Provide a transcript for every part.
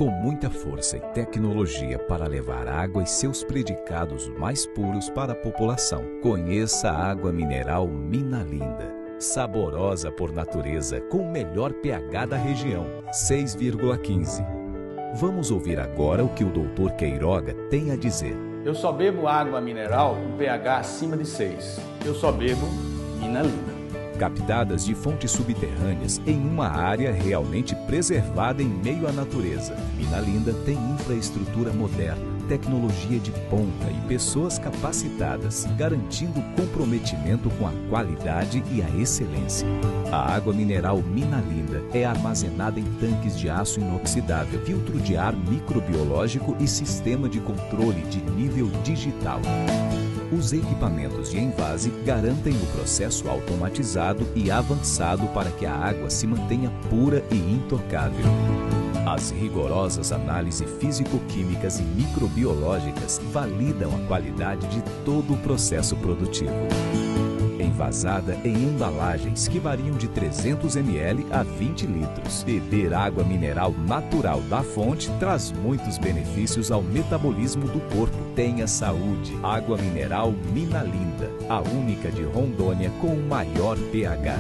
Com muita força e tecnologia para levar água e seus predicados mais puros para a população. Conheça a água mineral Minalinda. Saborosa por natureza, com o melhor pH da região, 6,15. Vamos ouvir agora o que o Dr. Queiroga tem a dizer. Eu só bebo água mineral com pH acima de 6. Eu só bebo Minalinda. Captadas de fontes subterrâneas em uma área realmente preservada em meio à natureza. Minalinda tem infraestrutura moderna, tecnologia de ponta e pessoas capacitadas, garantindo comprometimento com a qualidade e a excelência. A água mineral Minalinda é armazenada em tanques de aço inoxidável, filtro de ar microbiológico e sistema de controle de nível digital. Os equipamentos de envase garantem o processo automatizado e avançado para que a água se mantenha pura e intocável. As rigorosas análises físico-químicas e microbiológicas validam a qualidade de todo o processo produtivo. Envasada em embalagens que variam de 300 ml a 20 litros. Beber água mineral natural da fonte traz muitos benefícios ao metabolismo do corpo. Tenha saúde. Água mineral Minalinda, a única de Rondônia com o maior pH.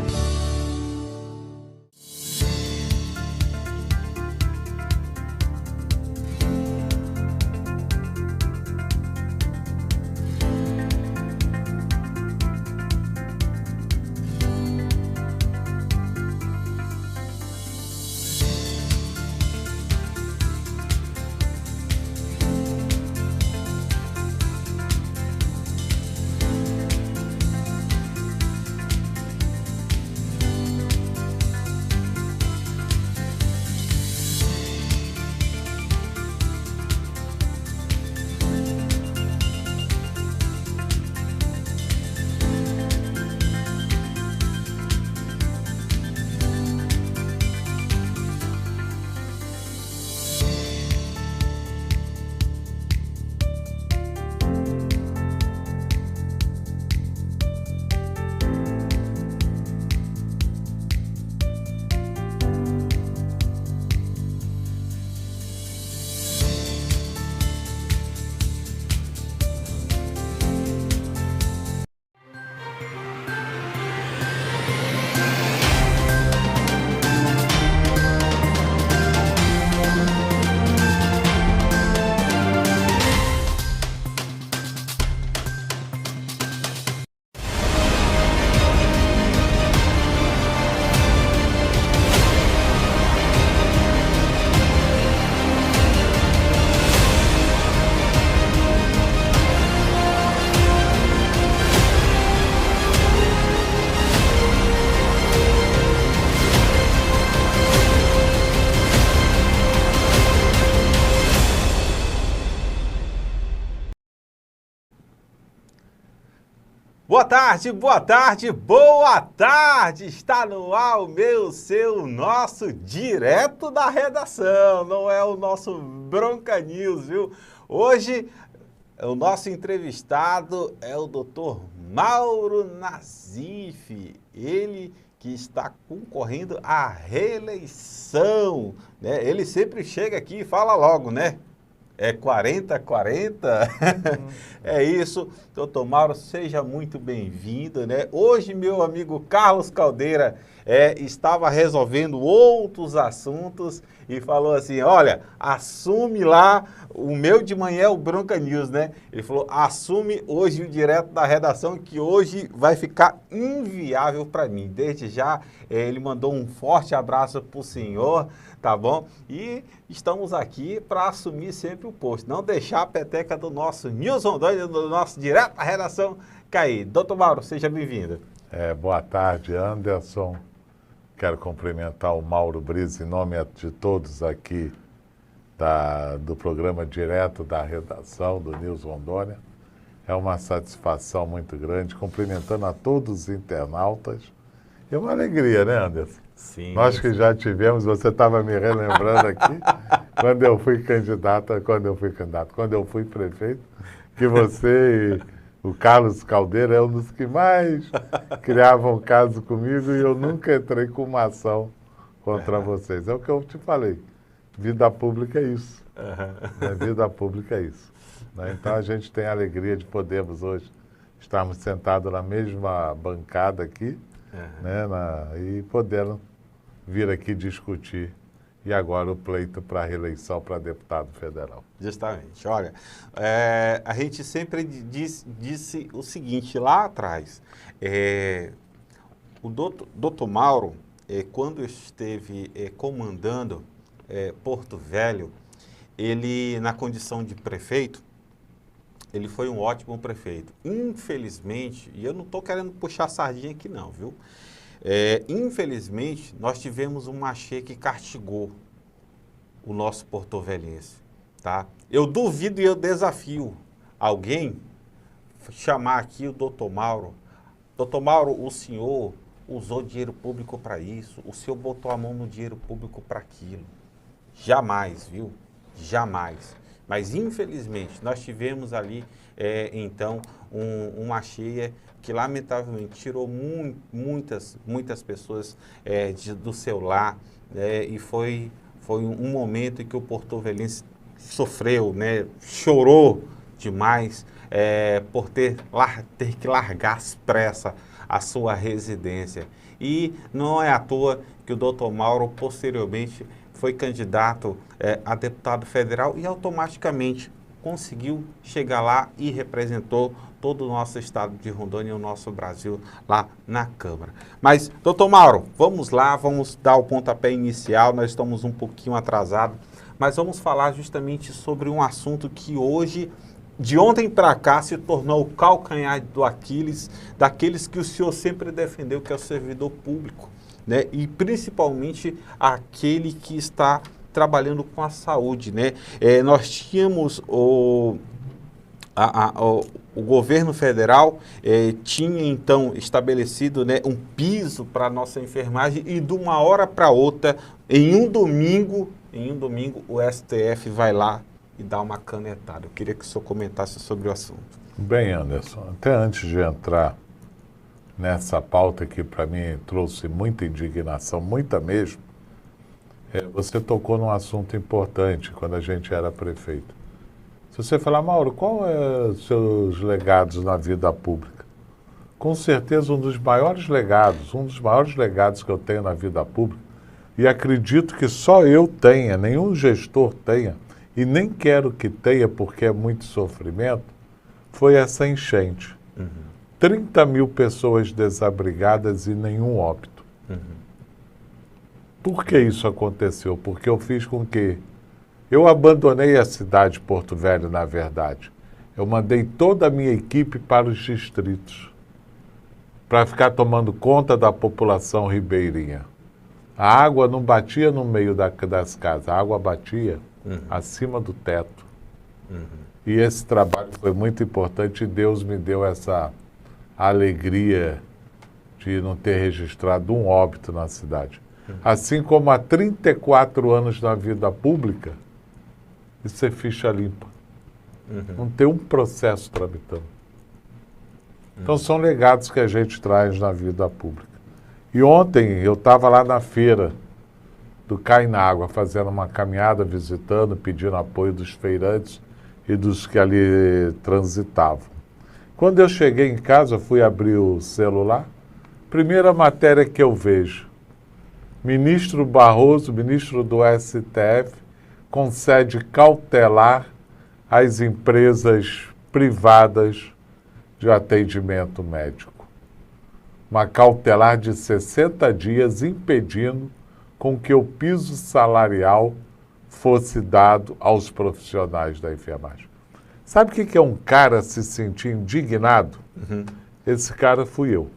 Boa tarde, boa tarde, boa tarde! Está no ar o meu, seu, nosso direto da redação, não é o nosso Bronca News, viu? Hoje, o nosso entrevistado é o Dr. Mauro Nazif, ele que está concorrendo à reeleição, né? Ele sempre chega aqui e fala logo, né? É 40-40? É isso. Doutor Mauro, seja muito bem-vindo, né? Hoje, meu amigo Carlos Caldeira estava resolvendo outros assuntos e falou assim, olha, assume lá, o meu de manhã é o Bronca News, né? Ele falou, assume hoje o direto da redação, que hoje vai ficar inviável para mim. Desde já, ele mandou um forte abraço para o senhor, tá bom? E estamos aqui para assumir sempre o posto, não deixar a peteca do nosso News Rondônia, do nosso direto da redação cair. Doutor Mauro, seja bem-vindo. Boa tarde, Anderson. Quero cumprimentar o Mauro Brisa em nome de todos aqui do programa direto da redação do News Rondônia. É uma satisfação muito grande, cumprimentando a todos os internautas. É uma alegria, né, Anderson? Sim. Nós que já tivemos, você estava me relembrando aqui, quando eu fui prefeito, que você e o Carlos Caldeira é um dos que mais criavam caso comigo e eu nunca entrei com uma ação contra vocês. É o que eu te falei. Vida pública é isso. Né? Vida pública é isso. Né? Então a gente tem a alegria de podermos hoje estarmos sentados na mesma bancada aqui, né? E poder vir aqui discutir. E agora o pleito para a reeleição para deputado federal. Justamente. Olha, a gente sempre disse o seguinte lá atrás. O doutor Mauro, quando esteve comandando Porto Velho, ele, na condição de prefeito, ele foi um ótimo prefeito. Infelizmente, e eu não estou querendo puxar sardinha aqui não, viu? Infelizmente, nós tivemos um machê que castigou o nosso porto-velhense, tá? Eu duvido e eu desafio alguém chamar aqui o doutor Mauro. Doutor Mauro, o senhor usou dinheiro público para isso, o senhor botou a mão no dinheiro público para aquilo. Jamais, viu? Jamais. Mas, infelizmente, nós tivemos ali, então, uma cheia que, lamentavelmente, tirou muitas pessoas do seu lar, e foi um momento em que o porto-velhense sofreu, né? Chorou demais por ter que largar às pressas a sua residência. E não é à toa que o doutor Mauro, posteriormente, foi candidato a deputado federal e automaticamente conseguiu chegar lá e representou todo o nosso estado de Rondônia e o nosso Brasil lá na Câmara. Mas, doutor Mauro, vamos lá, vamos dar o pontapé inicial, nós estamos um pouquinho atrasados, mas vamos falar justamente sobre um assunto que hoje, de ontem para cá, se tornou o calcanhar do Aquiles, daqueles que o senhor sempre defendeu, que é o servidor público, né? E principalmente aquele que está trabalhando com a saúde, né? Nós tínhamos o governo federal tinha então estabelecido, né, um piso para a nossa enfermagem e de uma hora para outra, em um domingo o STF vai lá e dá uma canetada. Eu queria que o senhor comentasse sobre o assunto. Bem, Anderson, até antes de entrar nessa pauta que para mim trouxe muita indignação, muita mesmo, você tocou num assunto importante quando a gente era prefeito. Se você falar, Mauro, qual é os seus legados na vida pública? Com certeza um dos maiores legados que eu tenho na vida pública, e acredito que só eu tenha, nenhum gestor tenha, e nem quero que tenha porque é muito sofrimento, foi essa enchente. 30 mil pessoas desabrigadas e nenhum óbito. Por que isso aconteceu? Porque eu fiz com que eu abandonei a cidade de Porto Velho, na verdade. Eu mandei toda a minha equipe para os distritos, para ficar tomando conta da população ribeirinha. A água não batia no meio das casas, a água batia acima do teto. E esse trabalho foi muito importante e Deus me deu essa alegria de não ter registrado um óbito na cidade. Assim como há 34 anos na vida pública, isso é ficha limpa. Não tem um processo tramitando. Então são legados que a gente traz na vida pública. E ontem eu estava lá na feira do Cai na Água, fazendo uma caminhada, visitando, pedindo apoio dos feirantes e dos que ali transitavam. Quando eu cheguei em casa, fui abrir o celular, primeira matéria que eu vejo, ministro Barroso, ministro do STF, concede cautelar às empresas privadas de atendimento médico. Uma cautelar de 60 dias impedindo com que o piso salarial fosse dado aos profissionais da enfermagem. Sabe o que é um cara se sentir indignado? Esse cara fui eu.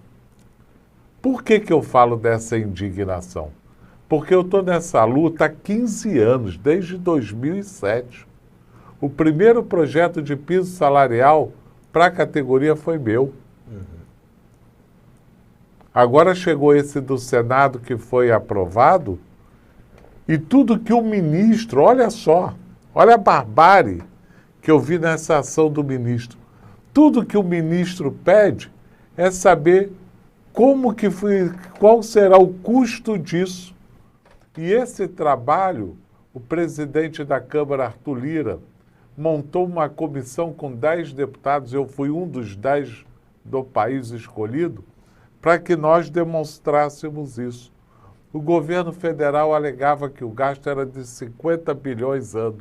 Por que eu falo dessa indignação? Porque eu estou nessa luta há 15 anos, desde 2007. O primeiro projeto de piso salarial para a categoria foi meu. Agora chegou esse do Senado que foi aprovado e tudo que o ministro, olha só, olha a barbárie que eu vi nessa ação do ministro. Tudo que o ministro pede é saber como que foi, qual será o custo disso. E esse trabalho o presidente da Câmara, Arthur Lira, montou uma comissão com 10 deputados, eu fui um dos 10 do país escolhido, para que nós demonstrássemos isso. O governo federal alegava que o gasto era de 50 bilhões ano,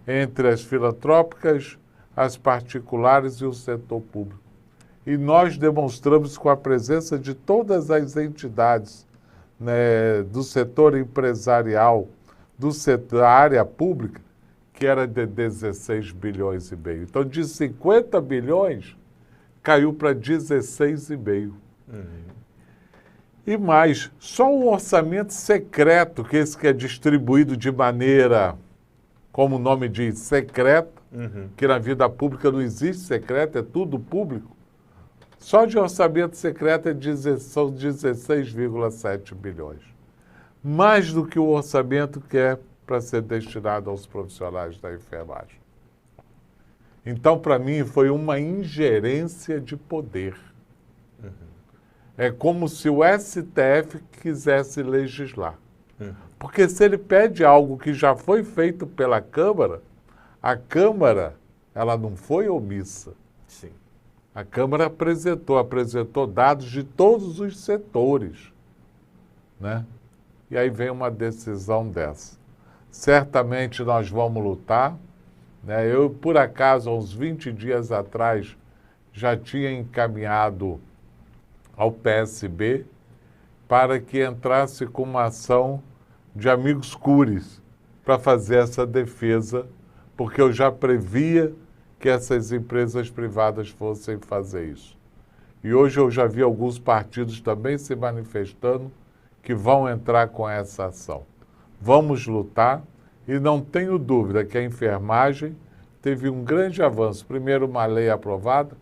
entre as filantrópicas, as particulares e o setor público. E nós demonstramos com a presença de todas as entidades, né, do setor empresarial, da área pública, que era de 16 bilhões e meio. Então, de 50 bilhões, caiu para 16,5. E mais, só um orçamento secreto, que esse que é distribuído de maneira, como o nome diz, secreta, que na vida pública não existe secreto, é tudo público. Só de orçamento secreto são 16,7 bilhões. Mais do que o orçamento que é para ser destinado aos profissionais da enfermagem. Então, para mim, foi uma ingerência de poder. É como se o STF quisesse legislar. Porque se ele pede algo que já foi feito pela Câmara, a Câmara, ela não foi omissa. Sim. A Câmara apresentou dados de todos os setores, né? E aí vem uma decisão dessa. Certamente nós vamos lutar, né? Eu, por acaso, há uns 20 dias atrás, já tinha encaminhado ao PSB para que entrasse com uma ação de amigos cures para fazer essa defesa, porque eu já previa que essas empresas privadas fossem fazer isso. E hoje eu já vi alguns partidos também se manifestando que vão entrar com essa ação. Vamos lutar e não tenho dúvida que a enfermagem teve um grande avanço. Primeiro, uma lei aprovada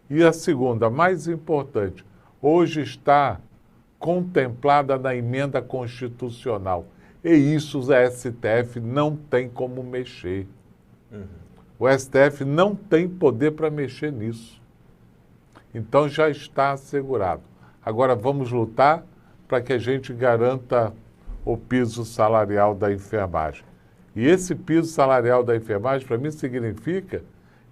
e a segunda, mais importante, hoje está contemplada na emenda constitucional. E isso o STF não tem como mexer. O STF não tem poder para mexer nisso. Então já está assegurado. Agora vamos lutar para que a gente garanta o piso salarial da enfermagem. E esse piso salarial da enfermagem, para mim, significa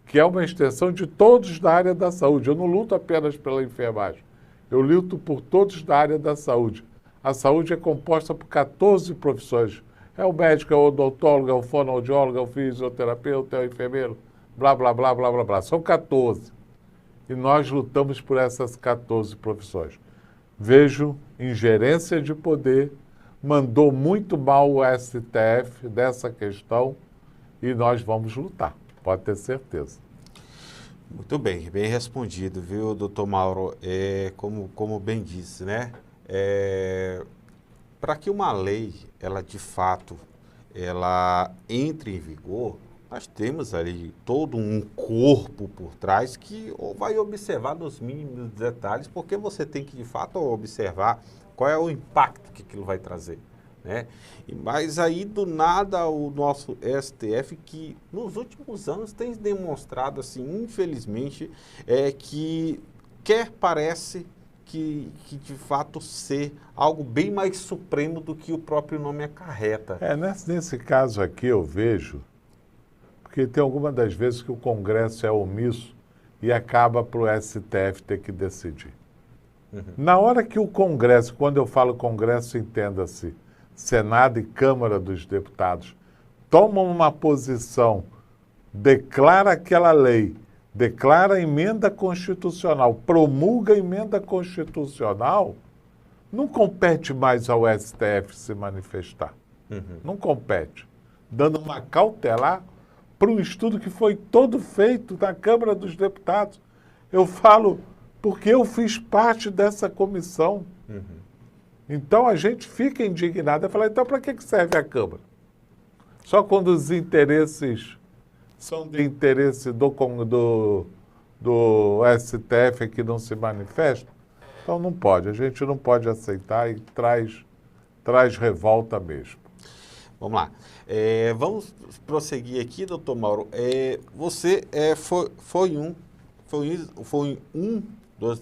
que é uma extensão de todos da área da saúde. Eu não luto apenas pela enfermagem. Eu luto por todos da área da saúde. A saúde é composta por 14 profissões. É o médico, é o odontólogo, é o fonoaudiólogo, é o fisioterapeuta, é o enfermeiro, blá, blá, blá, blá, blá, blá. São 14. E nós lutamos por essas 14 profissões. Vejo ingerência de poder, mandou muito mal o STF dessa questão e nós vamos lutar, pode ter certeza. Muito bem, bem respondido, viu, doutor Mauro? Como bem disse, né? Para que uma lei, ela de fato, ela entre em vigor, nós temos ali todo um corpo por trás que vai observar nos mínimos detalhes, porque você tem que, de fato, observar qual é o impacto que aquilo vai trazer, né? Mas aí, do nada, o nosso STF, que nos últimos anos tem demonstrado, assim, infelizmente, que parece que de fato ser algo bem mais supremo do que o próprio nome acarreta. Nesse caso aqui eu vejo, porque tem algumas das vezes que o Congresso é omisso e acaba para o STF ter que decidir. Na hora que o Congresso, quando eu falo Congresso, entenda-se, Senado e Câmara dos Deputados, tomam uma posição, declara aquela lei, declara a emenda constitucional, promulga a emenda constitucional, não compete mais ao STF se manifestar. Não compete. Dando uma cautelar para um estudo que foi todo feito na Câmara dos Deputados. Eu falo porque eu fiz parte dessa comissão. Então a gente fica indignado e fala, então para que serve a Câmara? Só quando os interesses são de interesse do STF que não se manifestam? Então não pode, a gente não pode aceitar e traz revolta mesmo. Vamos lá. Vamos prosseguir aqui, doutor Mauro. Você foi um dos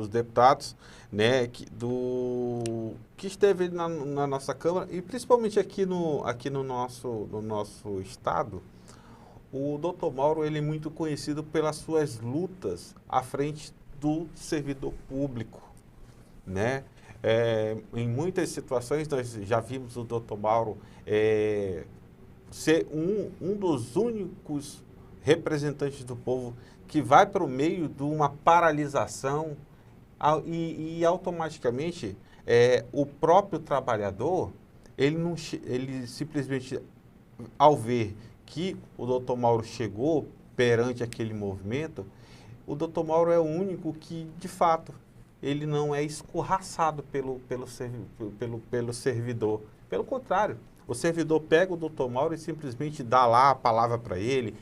deputados, né, que esteve na nossa Câmara e principalmente aqui no nosso estado. O Dr. Mauro, ele é muito conhecido pelas suas lutas à frente do servidor público, né? Em muitas situações nós já vimos o Dr. Mauro ser um dos únicos representantes do povo que vai para o meio de uma paralisação e automaticamente o próprio trabalhador, ele simplesmente, ao ver que o Dr. Mauro chegou perante aquele movimento, o Dr. Mauro é o único que, de fato, ele não é escorraçado pelo servidor. Pelo contrário, o servidor pega o Dr. Mauro e simplesmente dá lá a palavra para ele,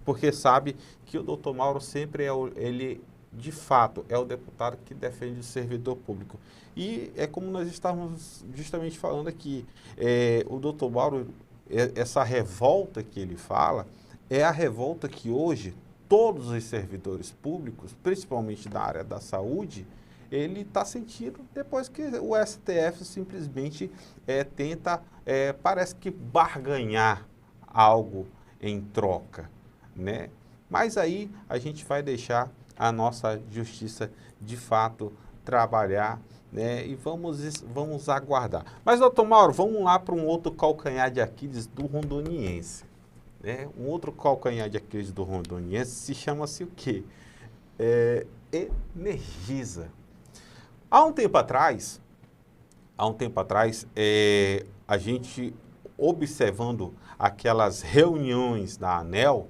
porque sabe que o Dr. Mauro sempre ele, de fato, é o deputado que defende o servidor público. E é como nós estávamos justamente falando aqui, o Dr. Mauro, essa revolta que ele fala, é a revolta que hoje todos os servidores públicos, principalmente da área da saúde, ele está sentindo depois que o STF simplesmente tenta, parece que barganhar algo em troca, né? Mas aí a gente vai deixar a nossa justiça de fato trabalhar, né? E vamos aguardar. Mas, doutor Mauro, vamos lá para um outro calcanhar de Aquiles do rondoniense, né? Um outro calcanhar de Aquiles do rondoniense se chama-se o quê? Energisa. Há um tempo atrás, a gente observando aquelas reuniões da ANEEL,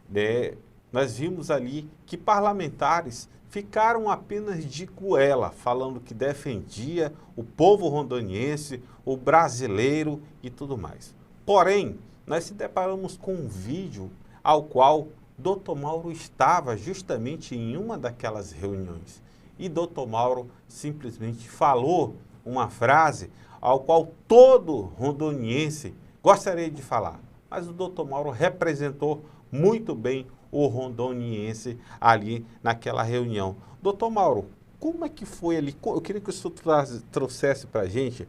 né, nós vimos ali que parlamentares ficaram apenas de goela, falando que defendia o povo rondoniense, o brasileiro e tudo mais. Porém, nós se deparamos com um vídeo ao qual Dr. Mauro estava justamente em uma daquelas reuniões. E Dr. Mauro simplesmente falou uma frase ao qual todo rondoniense gostaria de falar. Mas o Dr. Mauro representou muito bem o rondoniense ali naquela reunião. Dr. Mauro, como é que foi ali? Eu queria que o senhor trouxesse para a gente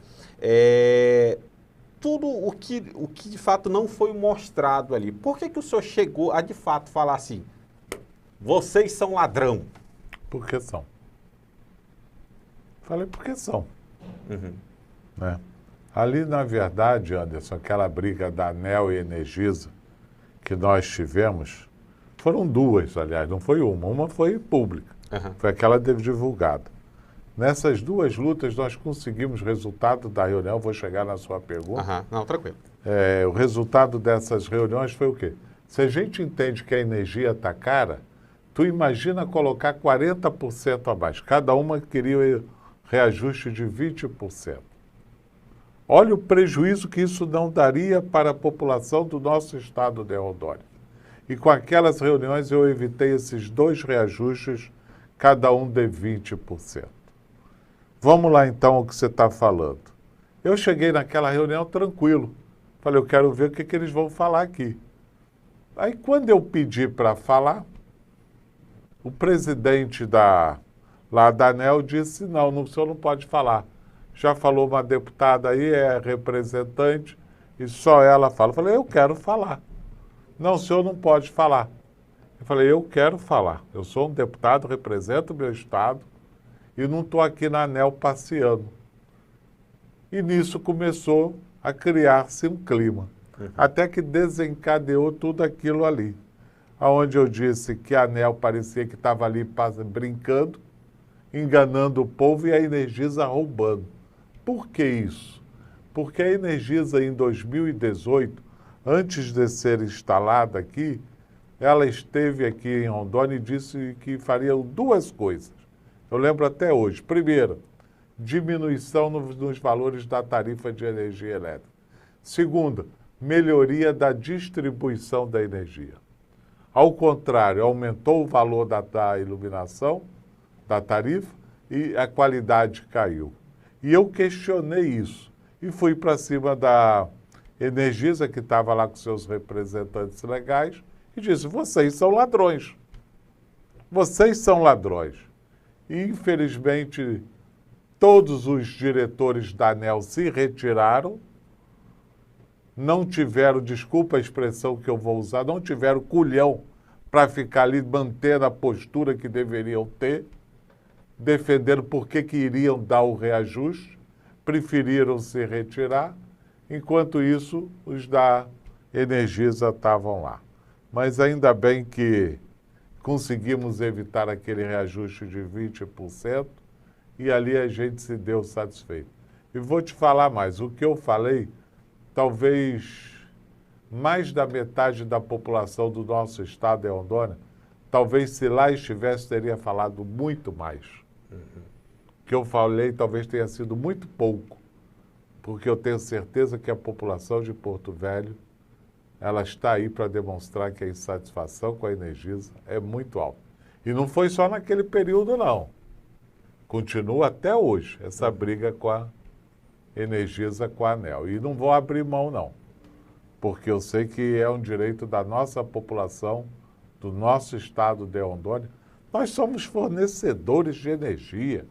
tudo o que de fato não foi mostrado ali. Por que o senhor chegou a de fato falar assim, vocês são ladrão? Porque são. Falei porque são. Uhum. Né? Ali, na verdade, Anderson, aquela briga da ANEEL e Energisa que nós tivemos, foram duas, aliás, não foi uma foi pública, foi aquela divulgada. Nessas duas lutas, nós conseguimos resultado da reunião, vou chegar na sua pergunta. Não, tranquilo. O resultado dessas reuniões foi o quê? Se a gente entende que a energia está cara, tu imagina colocar 40% a mais. Cada uma queria reajuste de 20%. Olha o prejuízo que isso não daria para a população do nosso estado de Rondônia. E com aquelas reuniões eu evitei esses dois reajustes, cada um de 20%. Vamos lá então ao que você está falando. Eu cheguei naquela reunião tranquilo. Falei, eu quero ver o que eles vão falar aqui. Aí quando eu pedi para falar, o presidente lá da ANEEL disse, não, o senhor não pode falar. Já falou uma deputada aí, é representante, e só ela fala. Eu falei, eu quero falar. Não, o senhor não pode falar. Eu falei, eu quero falar. Eu sou um deputado, represento o meu estado, e não estou aqui na ANEEL passeando. E nisso começou a criar-se um clima. Até que desencadeou tudo aquilo ali. Onde eu disse que a ANEEL parecia que estava ali brincando, enganando o povo e a Energisa roubando. Por que isso? Porque a Energisa, em 2018, antes de ser instalada aqui, ela esteve aqui em Rondônia e disse que faria duas coisas. Eu lembro até hoje. Primeiro, diminuição nos valores da tarifa de energia elétrica. Segunda, melhoria da distribuição da energia. Ao contrário, aumentou o valor da iluminação, da tarifa, e a qualidade caiu. E eu questionei isso. E fui para cima da Energisa, que estava lá com seus representantes legais, e disse, vocês são ladrões. vocês são ladrões. E, infelizmente, todos os diretores da ANEEL se retiraram, não tiveram, desculpa a expressão que eu vou usar, não tiveram culhão para ficar ali mantendo a postura que deveriam ter, defendendo por que iriam dar o reajuste, preferiram se retirar, enquanto isso os da Energisa estavam lá. Mas ainda bem que conseguimos evitar aquele reajuste de 20% e ali a gente se deu satisfeito. E vou te falar mais, o que eu falei, talvez mais da metade da população do nosso estado de Rondônia, talvez se lá estivesse, teria falado muito mais. O que eu falei talvez tenha sido muito pouco, porque eu tenho certeza que a população de Porto Velho, ela está aí para demonstrar que a insatisfação com a Energisa é muito alta. E não foi só naquele período, não. Continua até hoje essa briga com a Energisa, com a ANEEL. E não vou abrir mão, não, porque eu sei que é um direito da nossa população, do nosso estado de Rondônia. Nós somos fornecedores de energia,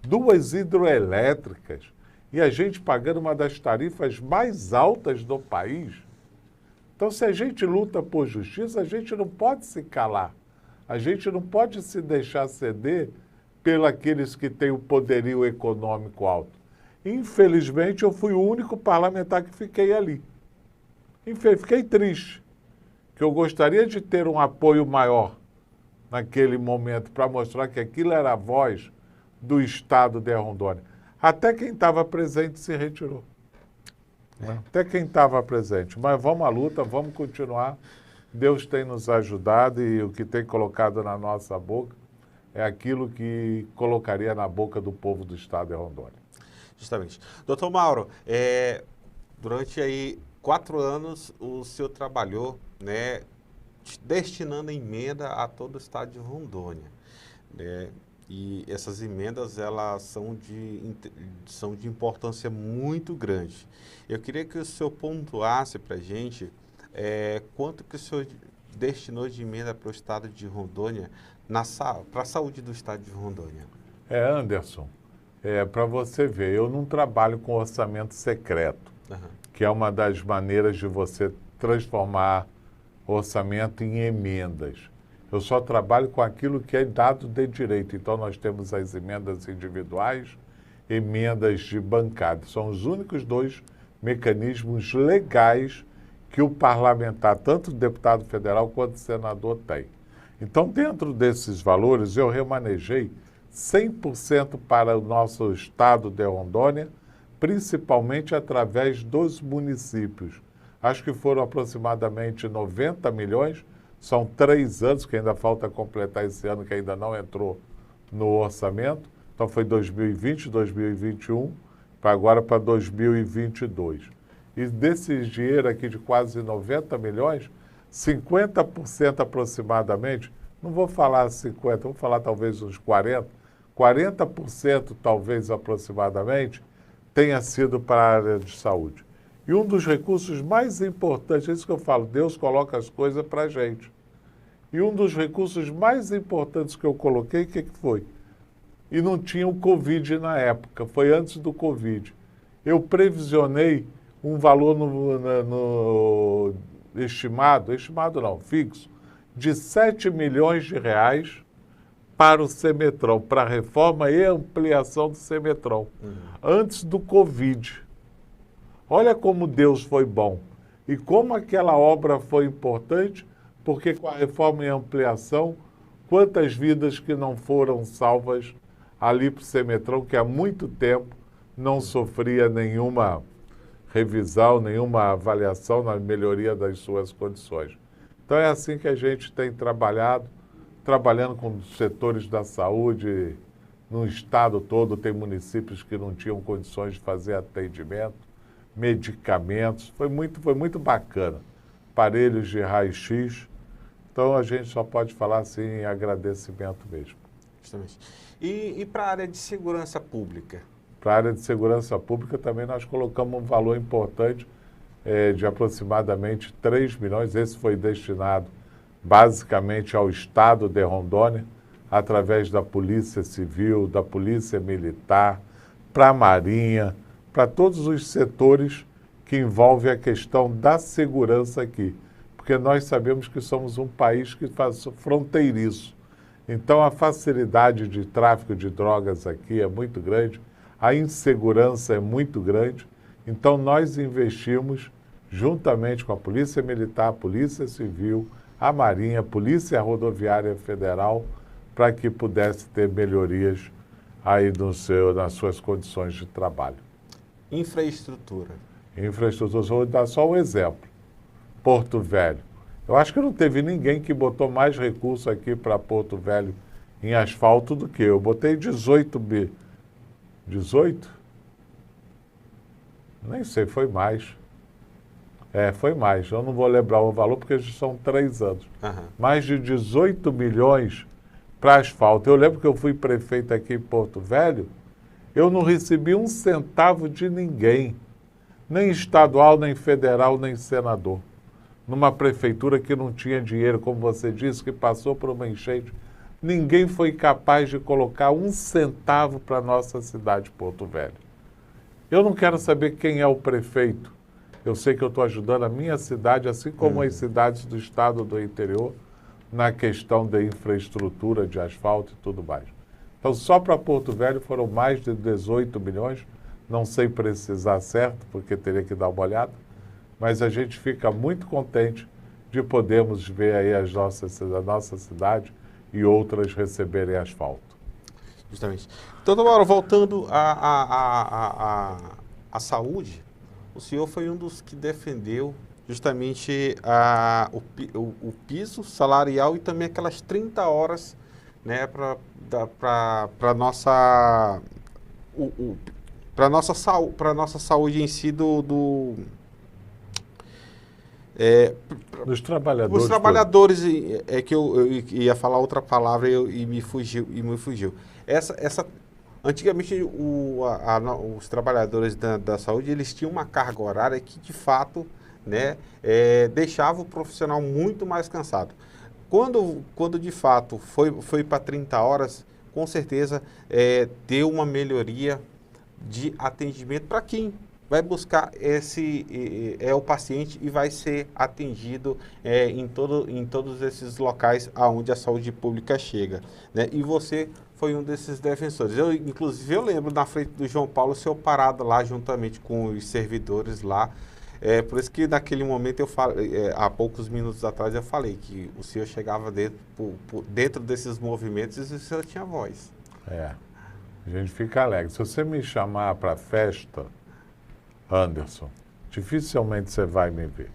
2 hidroelétricas, e a gente pagando uma das tarifas mais altas do país. Então, se a gente luta por justiça, a gente não pode se calar. A gente não pode se deixar ceder pelos que têm o poderio econômico alto. Infelizmente, eu fui o único parlamentar que fiquei ali. Fiquei triste, que eu gostaria de ter um apoio maior naquele momento para mostrar que aquilo era a voz do estado de Rondônia. Até quem estava presente se retirou. Até quem estava presente. Mas vamos à luta, vamos continuar. Deus tem nos ajudado e o que tem colocado na nossa boca é aquilo que colocaria na boca do povo do estado de Rondônia. Justamente. Doutor Mauro, durante aí 4 anos o senhor trabalhou, né, destinando emenda a todo o estado de Rondônia, né? E essas emendas, elas são de importância muito grande. Eu queria que o senhor pontuasse para a gente quanto que o senhor destinou de emenda para o estado de Rondônia, para a saúde do estado de Rondônia. Anderson, para você ver, eu não trabalho com orçamento secreto, que é uma das maneiras de você transformar orçamento em emendas. Eu só trabalho com aquilo que é dado de direito. Então, nós temos as emendas individuais, emendas de bancada. São os únicos 2 mecanismos legais que o parlamentar, tanto o deputado federal quanto o senador, tem. Então, dentro desses valores, eu remanejei 100% para o nosso estado de Rondônia, principalmente através dos municípios. Acho que foram aproximadamente 90 milhões. São 3 anos, que ainda falta completar esse ano, que ainda não entrou no orçamento. Então foi 2020, 2021, agora para 2022. E desse dinheiro aqui de quase 90 milhões, 50% aproximadamente, não vou falar 50, vou falar talvez uns 40% talvez aproximadamente, tenha sido para a área de saúde. E um dos recursos mais importantes, é isso que eu falo, Deus coloca as coisas para a gente. E um dos recursos mais importantes que eu coloquei, o que foi? E não tinha o Covid na época, foi antes do Covid. Eu previsionei um valor estimado não, fixo, de 7 milhões de reais para o Semetron, para a reforma e ampliação do Semetron, antes do Covid. Olha como Deus foi bom e como aquela obra foi importante, porque com a reforma e ampliação, quantas vidas que não foram salvas ali para o Semetron, que há muito tempo não sofria nenhuma revisão, nenhuma avaliação na melhoria das suas condições. Então é assim que a gente tem trabalhando com os setores da saúde no estado todo. Tem municípios que não tinham condições de fazer atendimento, medicamentos, foi muito bacana. Aparelhos de raio-x. Então a gente só pode falar assim em agradecimento mesmo. Justamente. E para a área de segurança pública? Para a área de segurança pública também nós colocamos um valor importante de aproximadamente 3 milhões. Esse foi destinado basicamente ao Estado de Rondônia, através da Polícia Civil, da Polícia Militar, para a Marinha, para todos os setores que envolvem a questão da segurança aqui. Porque nós sabemos que somos um país que faz fronteiriço. Então a facilidade de tráfico de drogas aqui é muito grande, a insegurança é muito grande. Então nós investimos juntamente com a Polícia Militar, a Polícia Civil, a Marinha, a Polícia Rodoviária Federal, para que pudesse ter melhorias aí nas suas condições de trabalho. Infraestrutura. Infraestrutura, vou dar só um exemplo. Porto Velho. Eu acho que não teve ninguém que botou mais recurso aqui para Porto Velho em asfalto do que eu. Botei 18 bi. 18? Nem sei, foi mais. Foi mais. Eu não vou lembrar o valor porque são 3 anos. Mais de 18 milhões para asfalto. Eu lembro que eu fui prefeito aqui em Porto Velho, eu não recebi um centavo de ninguém, nem estadual, nem federal, nem senador. Numa prefeitura que não tinha dinheiro, como você disse, que passou por uma enchente, ninguém foi capaz de colocar um centavo para a nossa cidade, Porto Velho. Eu não quero saber quem é o prefeito. Eu sei que eu estou ajudando a minha cidade, assim como as cidades do estado do interior, na questão da infraestrutura, de asfalto e tudo mais. Então, só para Porto Velho foram mais de 18 milhões, não sei precisar certo, porque teria que dar uma olhada, mas a gente fica muito contente de podermos ver aí a nossa cidade e outras receberem asfalto. Justamente. Então, Mauro, voltando à saúde, o senhor foi um dos que defendeu justamente o piso salarial e também aquelas 30 horas, né, para a nossa saúde em si dos trabalhadores. Os trabalhadores, é que eu ia falar outra palavra e me fugiu. Antigamente, os trabalhadores da saúde, eles tinham uma carga horária que, de fato, né, deixava o profissional muito mais cansado. Quando de fato, foi para 30 horas, com certeza, deu uma melhoria de atendimento para quem vai buscar o paciente e vai ser atendido em todos esses locais aonde a saúde pública chega, né? E você foi um desses defensores. Inclusive, eu lembro na frente do João Paulo, o senhor parado lá juntamente com os servidores lá. Por isso que naquele momento eu falei, há poucos minutos atrás eu falei que o senhor chegava dentro desses movimentos e o senhor tinha voz. A gente fica alegre. Se você me chamar para festa, Anderson, dificilmente você vai me ver.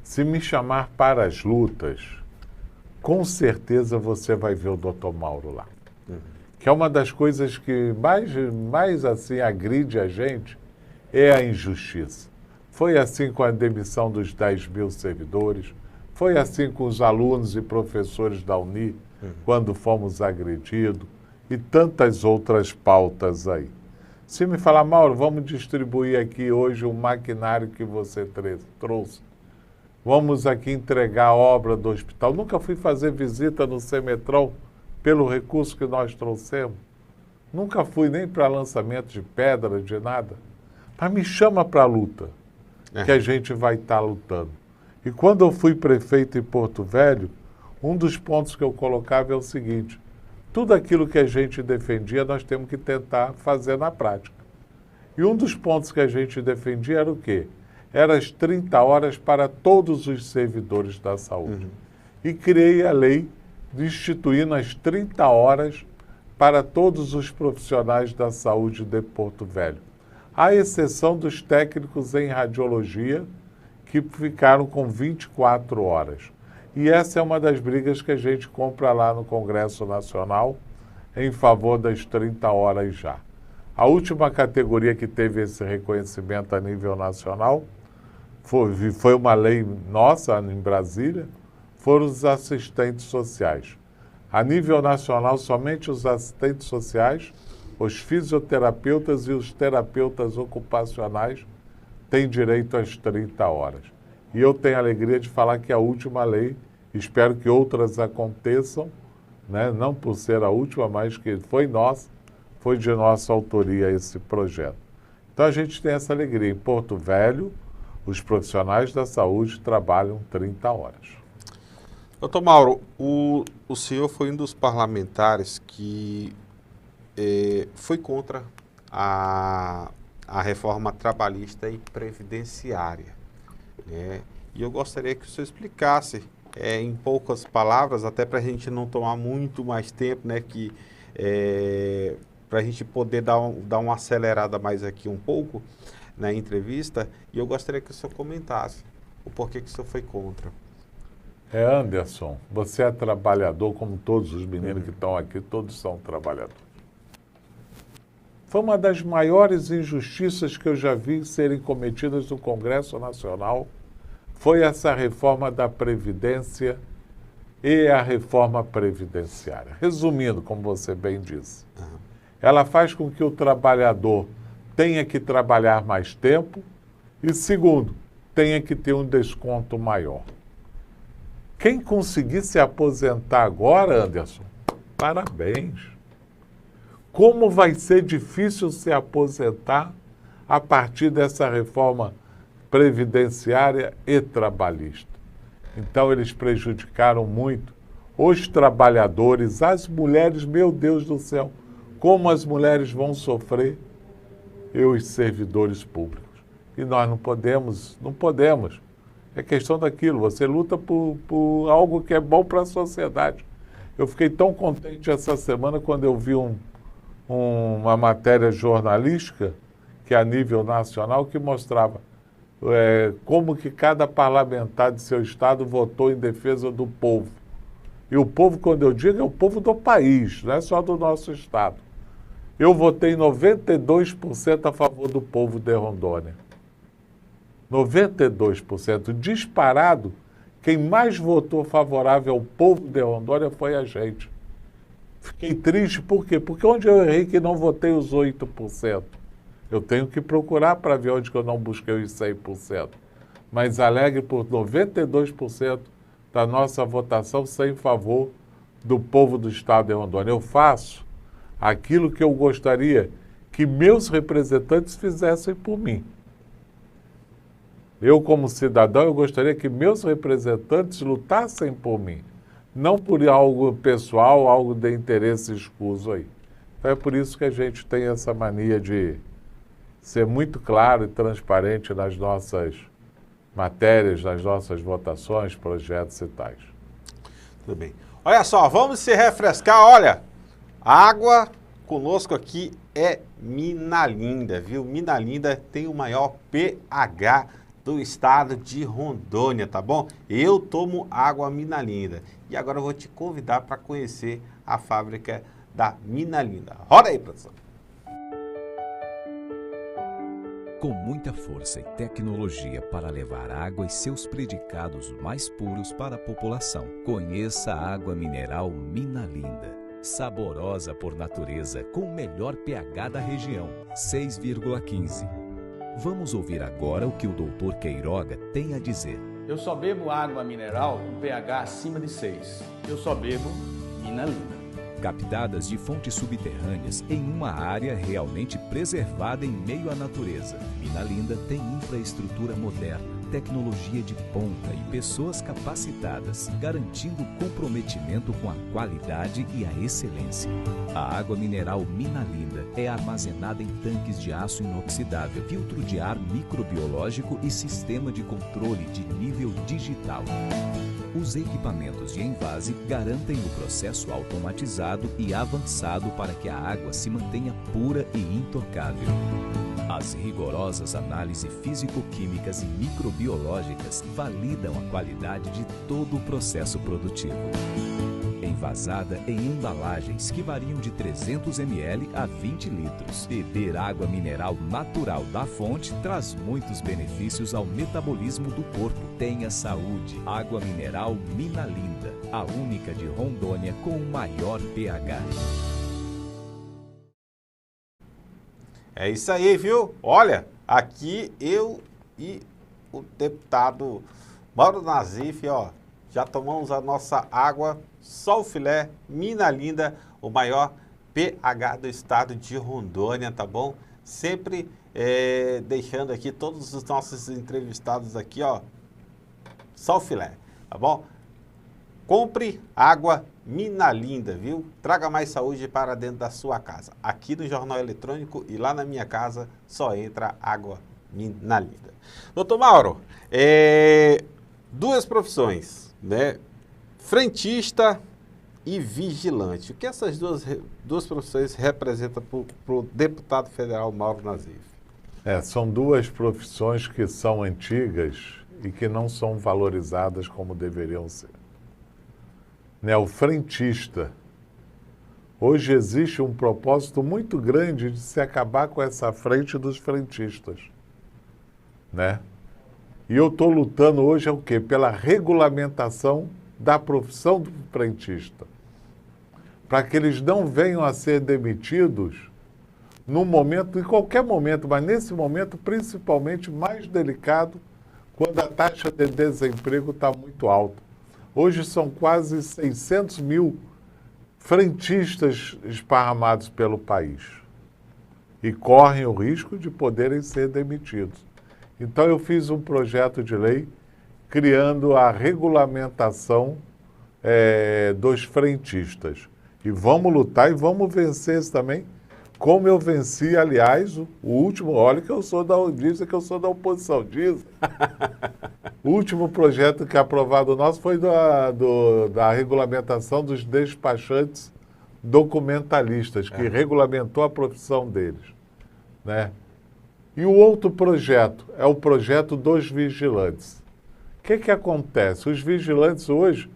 Se me chamar para as lutas, com certeza você vai ver o Dr. Mauro lá. Que é uma das coisas que mais assim agride a gente, é a injustiça. Foi assim com a demissão dos 10 mil servidores, foi assim com os alunos e professores da Uni, quando fomos agredidos, e tantas outras pautas aí. Se me falar, Mauro, vamos distribuir aqui hoje o maquinário que você trouxe, vamos aqui entregar a obra do hospital. Nunca fui fazer visita no Semetrão pelo recurso que nós trouxemos. Nunca fui nem para lançamento de pedra, de nada. Mas me chama para a luta, que a gente vai estar lutando. E quando eu fui prefeito em Porto Velho, um dos pontos que eu colocava é o seguinte: tudo aquilo que a gente defendia, nós temos que tentar fazer na prática. E um dos pontos que a gente defendia era o quê? Era as 30 horas para todos os servidores da saúde. E criei a lei de instituindo as 30 horas para todos os profissionais da saúde de Porto Velho, à exceção dos técnicos em radiologia, que ficaram com 24 horas. E essa é uma das brigas que a gente compra lá no Congresso Nacional, em favor das 30 horas já. A última categoria que teve esse reconhecimento a nível nacional foi uma lei nossa em Brasília, foram os assistentes sociais. A nível nacional, somente os assistentes sociais, os fisioterapeutas e os terapeutas ocupacionais têm direito às 30 horas. E eu tenho a alegria de falar que a última lei Espero que outras aconteçam, né? Não por ser a última, mas que foi de nossa autoria esse projeto. Então a gente tem essa alegria. Em Porto Velho, os profissionais da saúde trabalham 30 horas. Doutor Mauro, o senhor foi um dos parlamentares que foi contra a reforma trabalhista e previdenciária, né? E eu gostaria que o senhor explicasse, em poucas palavras, até para a gente não tomar muito mais tempo, né, para a gente poder dar uma acelerada mais aqui um pouco na entrevista, e eu gostaria que o senhor comentasse o porquê que o senhor foi contra. Anderson, você é trabalhador, como todos os meninos que estão aqui, todos são trabalhadores. Foi uma das maiores injustiças que eu já vi serem cometidas no Congresso Nacional, foi essa reforma da Previdência e a reforma previdenciária. Resumindo, como você bem disse, ela faz com que o trabalhador tenha que trabalhar mais tempo e, segundo, tenha que ter um desconto maior. Quem conseguir se aposentar agora, Anderson, parabéns. Como vai ser difícil se aposentar a partir dessa reforma previdenciária e trabalhista. Então, eles prejudicaram muito os trabalhadores, as mulheres, meu Deus do céu, como as mulheres vão sofrer e os servidores públicos. E nós não podemos. É questão daquilo, você luta por algo que é bom para a sociedade. Eu fiquei tão contente essa semana quando eu vi uma matéria jornalística, que é a nível nacional, que mostrava como que cada parlamentar de seu estado votou em defesa do povo. E o povo, quando eu digo, é o povo do país, não é só do nosso estado. Eu votei 92% a favor do povo de Rondônia. 92%. Disparado, quem mais votou favorável ao povo de Rondônia foi a gente. Fiquei triste, por quê? Porque onde eu errei que não votei os 8%? Eu tenho que procurar para ver onde que eu não busquei os 100%. Mas alegre por 92% da nossa votação ser em favor do povo do estado de Rondônia. Eu faço aquilo que eu gostaria que meus representantes fizessem por mim. Eu, como cidadão, eu gostaria que meus representantes lutassem por mim, não por algo pessoal, algo de interesse escuso aí. Então é por isso que a gente tem essa mania de ser muito claro e transparente nas nossas matérias, nas nossas votações, projetos e tais. Tudo bem. Olha só, vamos se refrescar, olha, água conosco aqui é Minalinda, viu? Minalinda tem o maior pH do estado de Rondônia, tá bom? Eu tomo água Minalinda. E agora eu vou te convidar para conhecer a fábrica da Minalinda. Roda aí, produção. Com muita força e tecnologia para levar água e seus predicados mais puros para a população, conheça a água mineral Minalinda. Saborosa por natureza, com o melhor pH da região, 6,15. Vamos ouvir agora o que o Dr. Queiroga tem a dizer. Eu só bebo água mineral com pH acima de 6. Eu só bebo Minalinda. Captadas de fontes subterrâneas em uma área realmente preservada em meio à natureza. Minalinda tem infraestrutura moderna, tecnologia de ponta e pessoas capacitadas, garantindo comprometimento com a qualidade e a excelência. A água mineral Minalinda é armazenada em tanques de aço inoxidável, filtro de ar microbiológico e sistema de controle de nível digital. Os equipamentos de envase garantem o processo automatizado e avançado para que a água se mantenha pura e intocável. As rigorosas análises físico-químicas e microbiológicas validam a qualidade de todo o processo produtivo. Envasada em embalagens que variam de 300 ml a 20 litros. Beber água mineral natural da fonte traz muitos benefícios ao metabolismo do corpo. Tenha saúde. Água mineral Minalinda, a única de Rondônia com o maior pH. É isso aí, viu? Olha, aqui eu e o deputado Mauro Nazif, ó, já tomamos a nossa água Sol Filé Mina Linda, o maior pH do estado de Rondônia, tá bom? Sempre deixando aqui todos os nossos entrevistados aqui, ó, Sol Filé, tá bom? Compre água Mina Linda, viu? Traga mais saúde para dentro da sua casa. Aqui no Jornal Eletrônico e lá na minha casa só entra água Mina Linda. Doutor Mauro, duas profissões, né? Frentista e vigilante. O que essas duas profissões representam para o deputado federal Mauro Nazif? São duas profissões que são antigas e que não são valorizadas como deveriam ser. Né, o frentista. Hoje existe um propósito muito grande de se acabar com essa frente dos frentistas. Né? E eu estou lutando hoje o quê? Pela regulamentação da profissão do frentista. Para que eles não venham a ser demitidos num momento, em qualquer momento, mas nesse momento principalmente mais delicado, quando a taxa de desemprego está muito alta. Hoje são quase 600 mil frentistas esparramados pelo país e correm o risco de poderem ser demitidos. Então eu fiz um projeto de lei criando a regulamentação dos frentistas. E vamos lutar e vamos vencer isso também, como eu venci, aliás, o último, olha que eu sou dizem que eu sou da oposição, dizem. O último projeto que é aprovado nosso foi da regulamentação dos despachantes documentalistas, que regulamentou a profissão deles. Né? E o outro projeto é o projeto dos vigilantes. O que acontece? Os vigilantes hoje,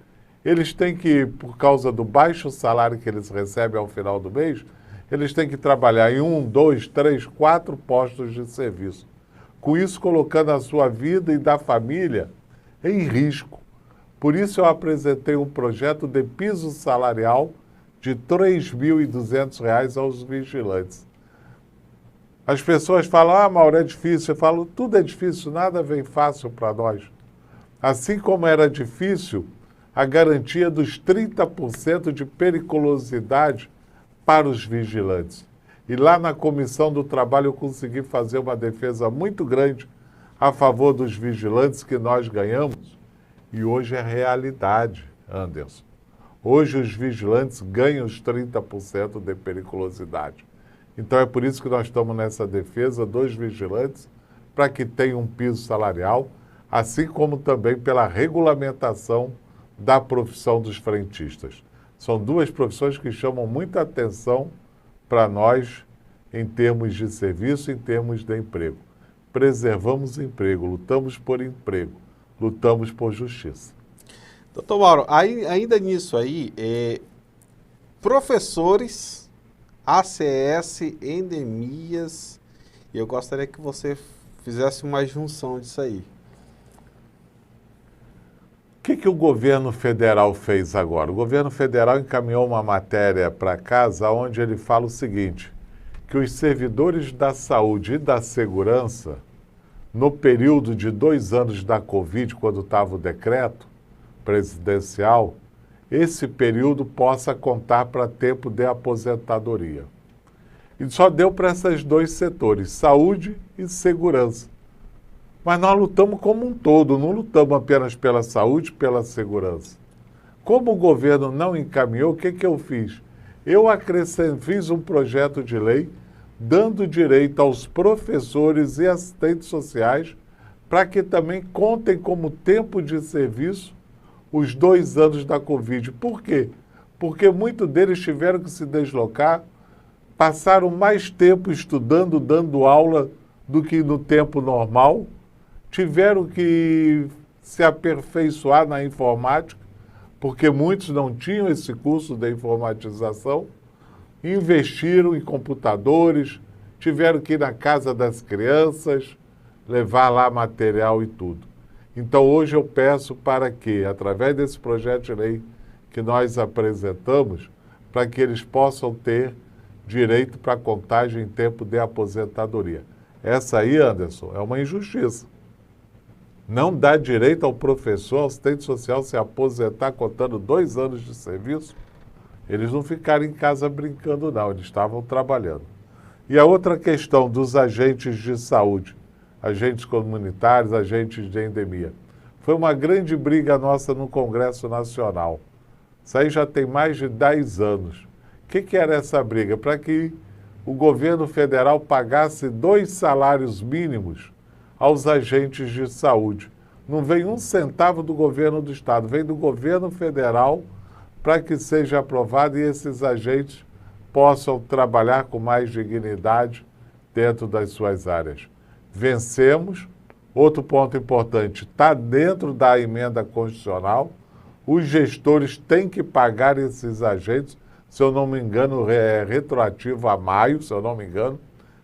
eles têm que, por causa do baixo salário que eles recebem ao final do mês, eles têm que trabalhar em 1, 2, 3, 4 postos de serviço. Com isso, colocando a sua vida e da família em risco. Por isso, eu apresentei um projeto de piso salarial de R$ 3.200 aos vigilantes. As pessoas falam, Mauro, é difícil. Eu falo, tudo é difícil, nada vem fácil para nós. Assim como era difícil a garantia dos 30% de periculosidade para os vigilantes. E lá na Comissão do Trabalho eu consegui fazer uma defesa muito grande a favor dos vigilantes que nós ganhamos. E hoje é realidade, Anderson. Hoje os vigilantes ganham os 30% de periculosidade. Então é por isso que nós estamos nessa defesa dos vigilantes, para que tenham um piso salarial, assim como também pela regulamentação da profissão dos frentistas. São duas profissões que chamam muita atenção para nós em termos de serviço, em termos de emprego. Preservamos emprego, lutamos por emprego, lutamos por justiça. Doutor Mauro, ainda nisso aí, professores, ACS, endemias, eu gostaria que você fizesse uma junção disso aí. O que o governo federal fez agora? O governo federal encaminhou uma matéria para casa onde ele fala o seguinte, que os servidores da saúde e da segurança, no período de 2 anos da Covid, quando estava o decreto presidencial, esse período possa contar para tempo de aposentadoria. E só deu para esses dois setores, saúde e segurança. Mas nós lutamos como um todo, não lutamos apenas pela saúde, pela segurança. Como o governo não encaminhou, o que eu fiz? Eu fiz um projeto de lei dando direito aos professores e assistentes sociais para que também contem como tempo de serviço os 2 anos da Covid. Por quê? Porque muitos deles tiveram que se deslocar, passaram mais tempo estudando, dando aula do que no tempo normal, tiveram que se aperfeiçoar na informática, porque muitos não tinham esse curso de informatização, investiram em computadores, tiveram que ir na casa das crianças, levar lá material e tudo. Então hoje eu peço para que, através desse projeto de lei que nós apresentamos, para que eles possam ter direito para contagem em tempo de aposentadoria. Essa aí, Anderson, é uma injustiça. Não dá direito ao professor, assistente social, se aposentar contando 2 anos de serviço. Eles não ficaram em casa brincando, não. Eles estavam trabalhando. E a outra questão dos agentes de saúde, agentes comunitários, agentes de endemia. Foi uma grande briga nossa no Congresso Nacional. Isso aí já tem mais de 10 anos. O que era essa briga? Para que o governo federal pagasse 2 salários mínimos aos agentes de saúde. Não vem 1 centavo do governo do estado, vem do governo federal para que seja aprovado e esses agentes possam trabalhar com mais dignidade dentro das suas áreas. Vencemos. Outro ponto importante, está dentro da emenda constitucional. Os gestores têm que pagar esses agentes, se eu não me engano, é retroativo a maio, se eu não me engano,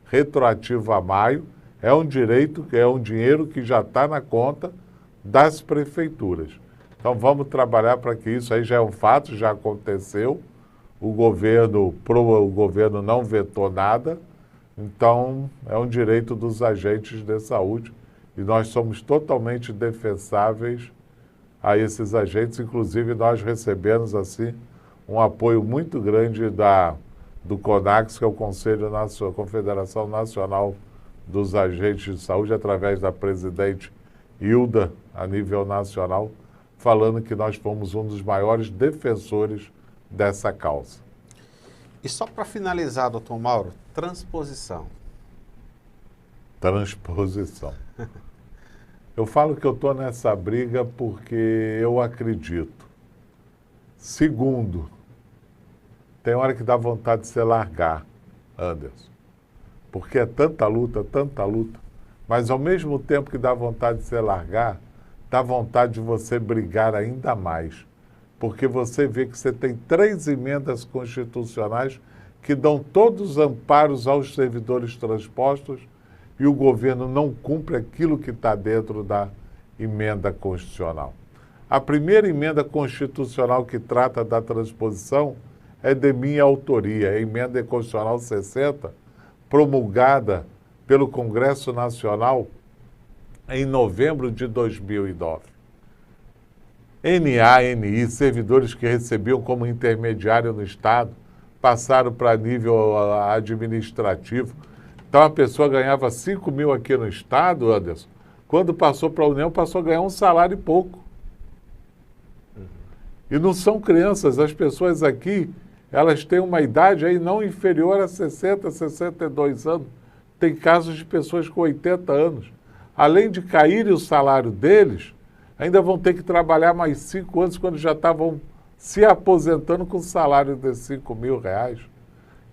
retroativo a maio. É um direito, é um dinheiro que já está na conta das prefeituras. Então vamos trabalhar para que isso aí já é um fato, já aconteceu. O governo não vetou nada, então é um direito dos agentes de saúde e nós somos totalmente defensáveis a esses agentes. Inclusive nós recebemos assim um apoio muito grande do CONAX, que é o Conselho Nacional, Confederação Nacional dos Agentes de Saúde, através da presidente Hilda, a nível nacional, falando que nós fomos um dos maiores defensores dessa causa. E só para finalizar, doutor Mauro, transposição. Transposição. Eu falo que eu estou nessa briga porque eu acredito. Segundo, tem hora que dá vontade de se largar, Anderson. Porque é tanta luta, mas ao mesmo tempo que dá vontade de se largar, dá vontade de você brigar ainda mais. Porque você vê que você tem 3 emendas constitucionais que dão todos os amparos aos servidores transpostos e o governo não cumpre aquilo que está dentro da emenda constitucional. A primeira emenda constitucional que trata da transposição é de minha autoria, a emenda constitucional 60, promulgada pelo Congresso Nacional em novembro de 2009. NA, NI, servidores que recebiam como intermediário no Estado, passaram para nível administrativo. Então a pessoa ganhava 5 mil aqui no Estado, Anderson, quando passou para a União, passou a ganhar um salário e pouco. E não são crianças, as pessoas aqui, elas têm uma idade aí não inferior a 60, 62 anos. Tem casos de pessoas com 80 anos. Além de cair o salário deles, ainda vão ter que trabalhar mais 5 anos quando já estavam se aposentando com salário de 5 mil reais.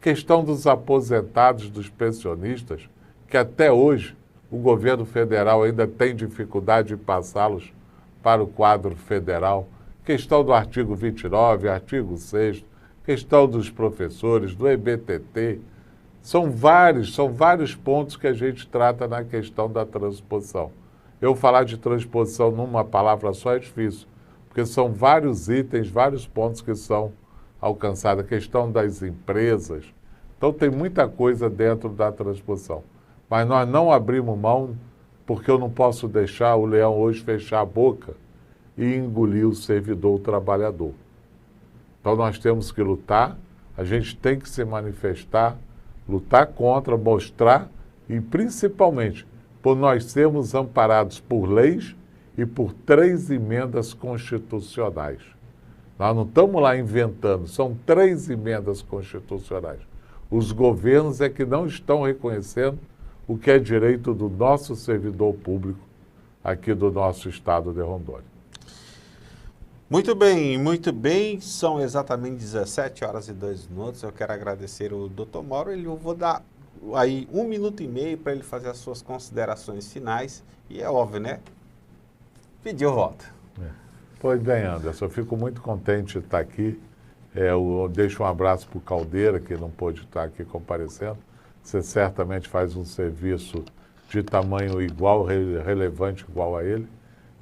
Questão dos aposentados, dos pensionistas, que até hoje o governo federal ainda tem dificuldade de passá-los para o quadro federal. Questão do artigo 29, artigo 6º, questão dos professores, do EBTT. São vários pontos que a gente trata na questão da transposição. Eu falar de transposição numa palavra só é difícil, porque são vários itens, vários pontos que são alcançados. A questão das empresas. Então tem muita coisa dentro da transposição. Mas nós não abrimos mão, porque eu não posso deixar o leão hoje fechar a boca e engolir o servidor, o trabalhador. Então nós temos que lutar, a gente tem que se manifestar, lutar contra, mostrar e principalmente por nós sermos amparados por leis e por 3 emendas constitucionais. Nós não estamos lá inventando, são 3 emendas constitucionais. Os governos é que não estão reconhecendo o que é direito do nosso servidor público aqui do nosso estado de Rondônia. Muito bem. São exatamente 17 horas e 2 minutos. Eu quero agradecer o Dr. Mauro. Eu vou dar aí 1 minuto e meio para ele fazer as suas considerações finais. E é óbvio, né? Pediu voto. Pois bem, Anderson, eu fico muito contente de estar aqui. Eu deixo um abraço para o Caldeira, que não pôde estar aqui comparecendo. Você certamente faz um serviço de tamanho igual, relevante igual a ele.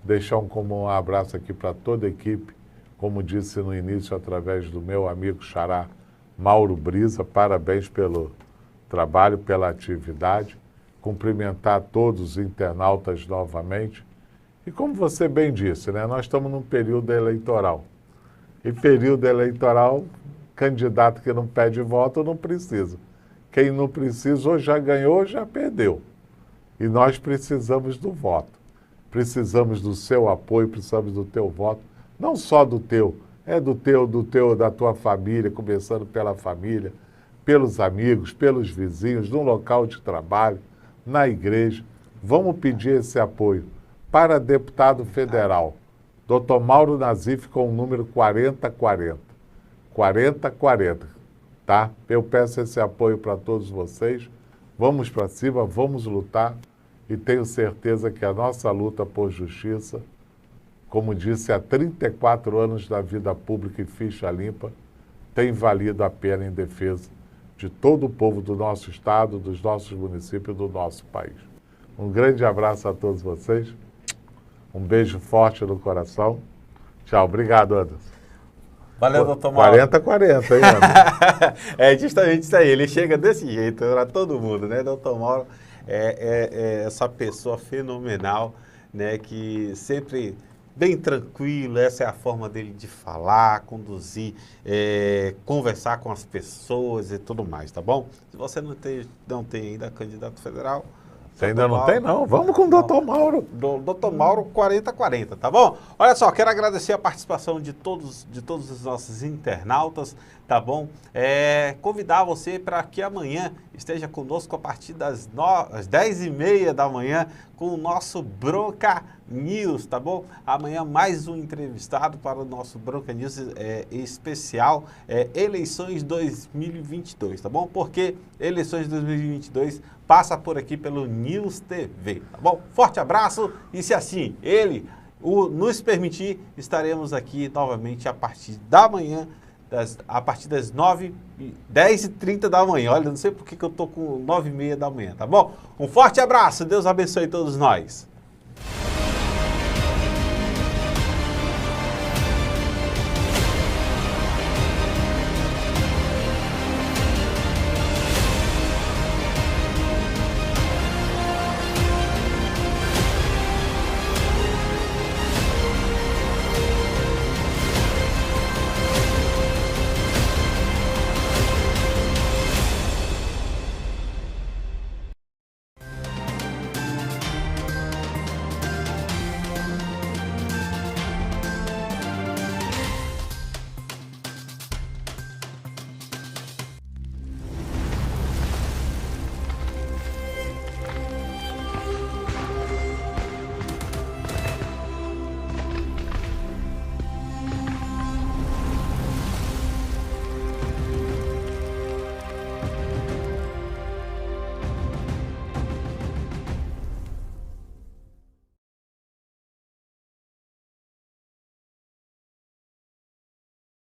Deixar um abraço aqui para toda a equipe, como disse no início, através do meu amigo xará Mauro Brisa. Parabéns pelo trabalho, pela atividade. Cumprimentar todos os internautas novamente E como você bem disse, né, nós estamos num período eleitoral. E período eleitoral, candidato que não pede voto não precisa. Quem não precisa ou já ganhou ou já perdeu. E nós precisamos do voto. Precisamos do seu apoio, precisamos do teu voto. Não só do teu, é do teu, da tua família, começando pela família, pelos amigos, pelos vizinhos, no local de trabalho, na igreja. Vamos pedir esse apoio para deputado federal, Dr. Mauro Nazif, com o número 4040. 4040, tá? Eu peço esse apoio para todos vocês. Vamos para cima, vamos lutar e tenho certeza que a nossa luta por justiça, como disse, há 34 anos da vida pública e ficha limpa, tem valido a pena em defesa de todo o povo do nosso estado, dos nossos municípios e do nosso país. Um grande abraço a todos vocês. Um beijo forte no coração. Tchau. Obrigado, Anderson. Valeu, doutor Mauro. 40-40, hein, Anderson? É justamente isso aí. Ele chega desse jeito para todo mundo, né? Doutor Mauro é essa pessoa fenomenal, né? Que sempre bem tranquilo, essa é a forma dele de falar, conduzir, conversar com as pessoas e tudo mais, tá bom? Se você não tem ainda candidato federal... Você ainda não tem, não? Vamos com o Dr. Mauro. Dr. Mauro 4040, tá bom? Olha só, quero agradecer a participação de todos os nossos internautas, tá bom? Convidar você para que amanhã esteja conosco a partir das 10h30 da manhã com o nosso Bronca News, tá bom? Amanhã mais um entrevistado para o nosso Bronca News especial, eleições 2022, tá bom? Porque eleições 2022 passa por aqui pelo News TV, tá bom? Forte abraço e se assim ele nos permitir, estaremos aqui novamente a partir da manhã, a partir das 10h30 da manhã. Olha, não sei por que eu tô com 9h30 da manhã, tá bom? Um forte abraço, Deus abençoe todos nós.